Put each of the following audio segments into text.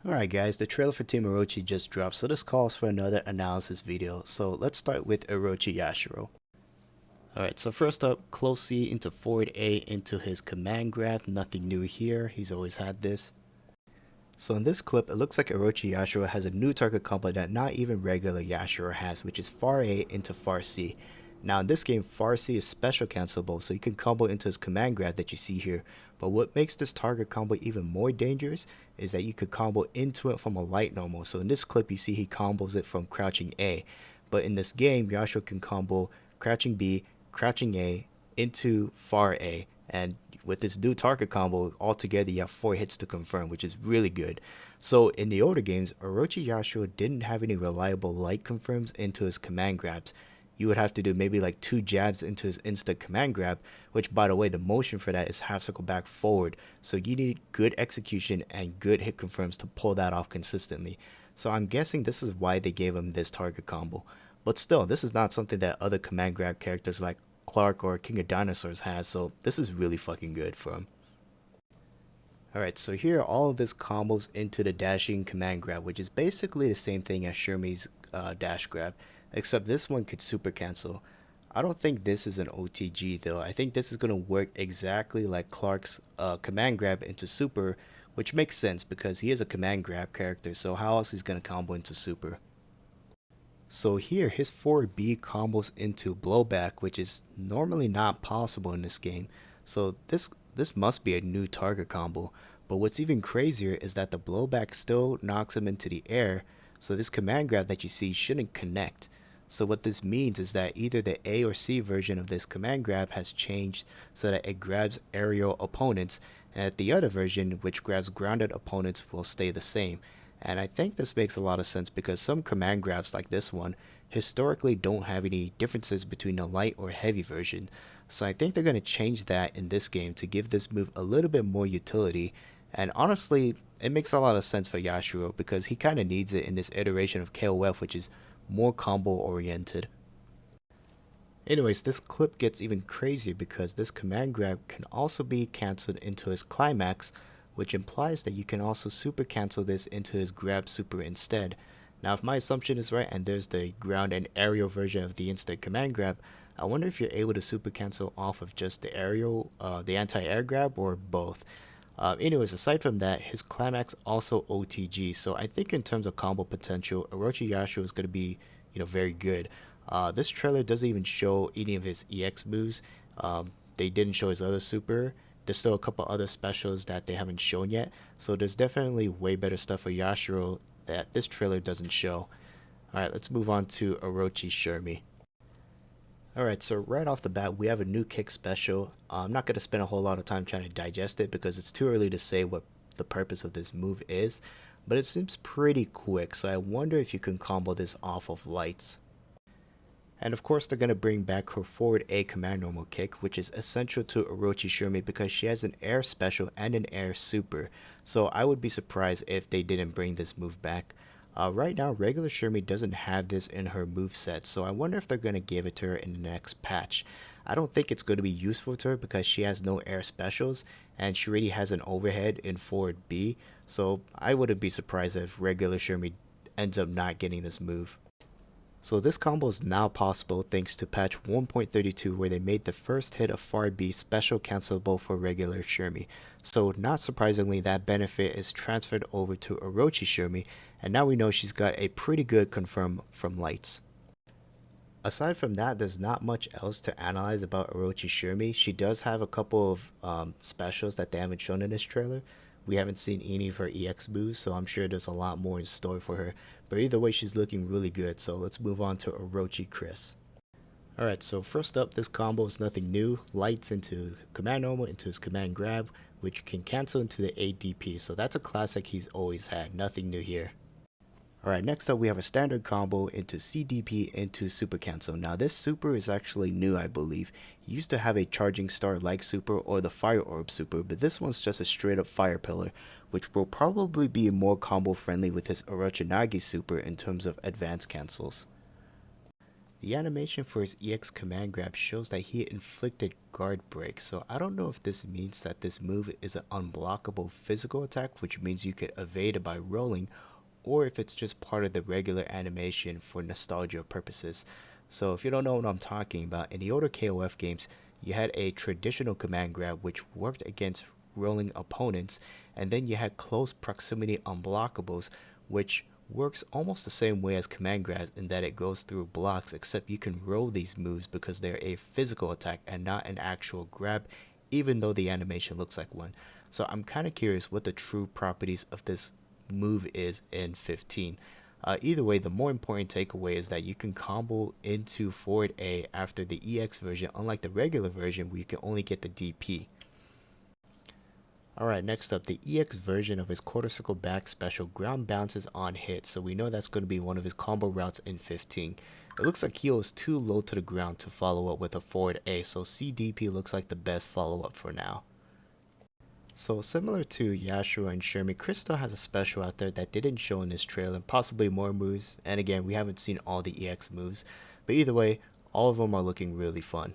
Alright guys, the trailer for Team Orochi just dropped, so this calls for another analysis video. So let's start with Orochi Yashiro. Alright, so first up, close C into forward A into his command grab. Nothing new here, he's always had this. So in this clip, it looks like Orochi Yashiro has a new target combo that not even regular Yashiro has, which is far A into far C. Now in this game, far C is special cancelable, so you can combo into his command grab that you see here. But what makes this target combo even more dangerous is that you could combo into it from a light normal. So in this clip, you see he combos it from crouching A. But in this game, Yashiro can combo crouching B, crouching A, into far A, and with this new target combo, altogether you have 4 hits to confirm, which is really good. So in the older games, Orochi Yashiro didn't have any reliable light confirms into his command grabs. You would have to do maybe like 2 jabs into his insta command grab, which by the way, the motion for that is half circle back forward. So you need good execution and good hit confirms to pull that off consistently. So I'm guessing this is why they gave him this target combo. But still, this is not something that other command grab characters like Clark or King of Dinosaurs has, so this is really fucking good for him. Alright, so here are all of his combos into the dashing command grab, which is basically the same thing as Shermie's dash grab, except this one could super cancel. I don't think this is an OTG though. I think this is going to work exactly like Clark's command grab into super, which makes sense because he is a command grab character, so how else is he going to combo into super? So here, his forward B combos into Blowback, which is normally not possible in this game. So this must be a new target combo. But what's even crazier is that the Blowback still knocks him into the air, so this command grab that you see shouldn't connect. So what this means is that either the A or C version of this command grab has changed so that it grabs aerial opponents, and that the other version, which grabs grounded opponents, will stay the same. And I think this makes a lot of sense because some command grabs like this one historically don't have any differences between the light or heavy version. So I think they're going to change that in this game to give this move a little bit more utility. And honestly, it makes a lot of sense for Yashiro because he kind of needs it in this iteration of KoF, which is more combo oriented. Anyways, this clip gets even crazier because this command grab can also be cancelled into his climax, which implies that you can also super cancel this into his grab super instead. Now if my assumption is right and there's the ground and aerial version of the instant command grab, I wonder if you're able to super cancel off of just the aerial, the anti-air grab, or both. Anyways, aside from that, his climax also OTG, so I think in terms of combo potential, Orochi Yashiro is going to be, very good. This trailer doesn't even show any of his EX moves. They didn't show his other super. There's still a couple other specials that they haven't shown yet, so there's definitely way better stuff for Yashiro that this trailer doesn't show. Alright, let's move on to Orochi Shermie. Alright, so right off the bat, we have a new kick special. I'm not going to spend a whole lot of time trying to digest it because it's too early to say what the purpose of this move is, but it seems pretty quick, so I wonder if you can combo this off of lights. And of course they're going to bring back her forward A command normal kick, which is essential to Orochi Shermie because she has an air special and an air super, so I would be surprised if they didn't bring this move back. Right now regular Shermie doesn't have this in her moveset, so I wonder if they're going to give it to her in the next patch. I don't think it's going to be useful to her because she has no air specials and she already has an overhead in forward B, so I wouldn't be surprised if regular Shermie ends up not getting this move. So this combo is now possible thanks to patch 1.32 where they made the first hit of far B special cancelable for regular Shermie. So not surprisingly that benefit is transferred over to Orochi Shermie, and now we know she's got a pretty good confirm from lights. Aside from that, there's not much else to analyze about Orochi Shermie. She does have a couple of specials that they haven't shown in this trailer. We haven't seen any of her EX moves, so I'm sure there's a lot more in store for her. But either way, she's looking really good, so let's move on to Orochi Chris. Alright, so first up, this combo is nothing new. Lights into command normal into his command grab, which can cancel into the ADP, so that's a classic he's always had, nothing new here. Alright, next up we have a standard combo into CDP into super cancel. Now this super is actually new, I believe. He used to have a charging star like super or the fire orb super, but this one's just a straight up fire pillar, which will probably be more combo friendly with his Orochimaru super in terms of advanced cancels. The animation for his EX command grab shows that he inflicted guard break, so I don't know if this means that this move is an unblockable physical attack, which means you could evade it by rolling, or if it's just part of the regular animation for nostalgia purposes. So if you don't know what I'm talking about, in the older KoF games, you had a traditional command grab which worked against rolling opponents, and then you had close proximity unblockables, which works almost the same way as command grabs in that it goes through blocks, except you can roll these moves because they're a physical attack and not an actual grab, even though the animation looks like one. So I'm kind of curious what the true properties of this move is in 15. Either way, the more important takeaway is that you can combo into forward A after the EX version, unlike the regular version where you can only get the DP. Alright, next up, the EX version of his quarter circle back special ground bounces on hit, so we know that's going to be one of his combo routes in 15. It looks like Kyo is too low to the ground to follow up with a forward A, so CDP looks like the best follow up for now. So similar to Yashiro and Shermie, Krista has a special out there that didn't show in this trailer, possibly more moves, and again, we haven't seen all the EX moves, but either way, all of them are looking really fun.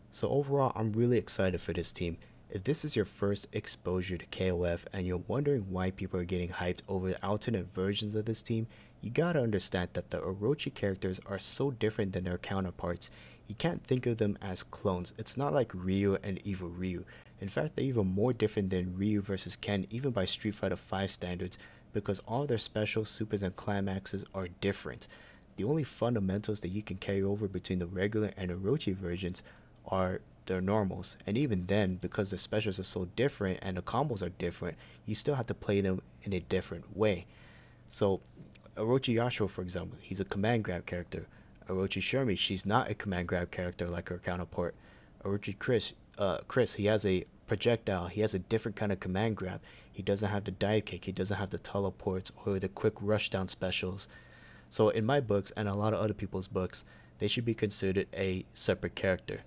So overall, I'm really excited for this team. If this is your first exposure to KoF and you're wondering why people are getting hyped over the alternate versions of this team, you gotta understand that the Orochi characters are so different than their counterparts. You can't think of them as clones. It's not like Ryu and Evil Ryu. In fact, they're even more different than Ryu versus Ken, even by Street Fighter V standards, because all their specials, supers, and climaxes are different. The only fundamentals that you can carry over between the regular and Orochi versions are their normals, and even then, because the specials are so different and the combos are different, you still have to play them in a different way. So Orochi Yashiro, for example, he's a command grab character. Orochi Shermie, she's not a command grab character like her counterpart. Orochi Chris, he has a projectile, he has a different kind of command grab. He doesn't have the dive kick, he doesn't have the teleports or the quick rushdown specials. So in my books and a lot of other people's books, they should be considered a separate character.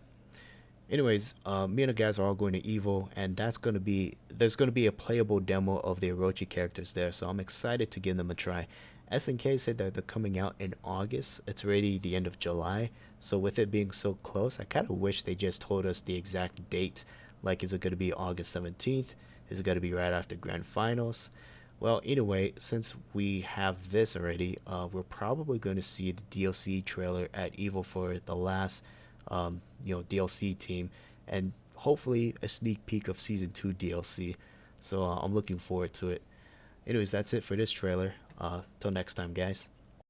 Anyways, me and the guys are all going to Evo, and there's gonna be a playable demo of the Orochi characters there, so I'm excited to give them a try. SNK said that they're coming out in August. It's already the end of July, so with it being so close, I kind of wish they just told us the exact date. Like, is it gonna be August 17th? Is it gonna be right after Grand Finals? Well, anyway, since we have this already, we're probably going to see the DLC trailer at Evo for the last DLC team, and hopefully a sneak peek of season 2 DLC. So I'm looking forward to it. Anyways, that's it for this trailer. Till next time, guys.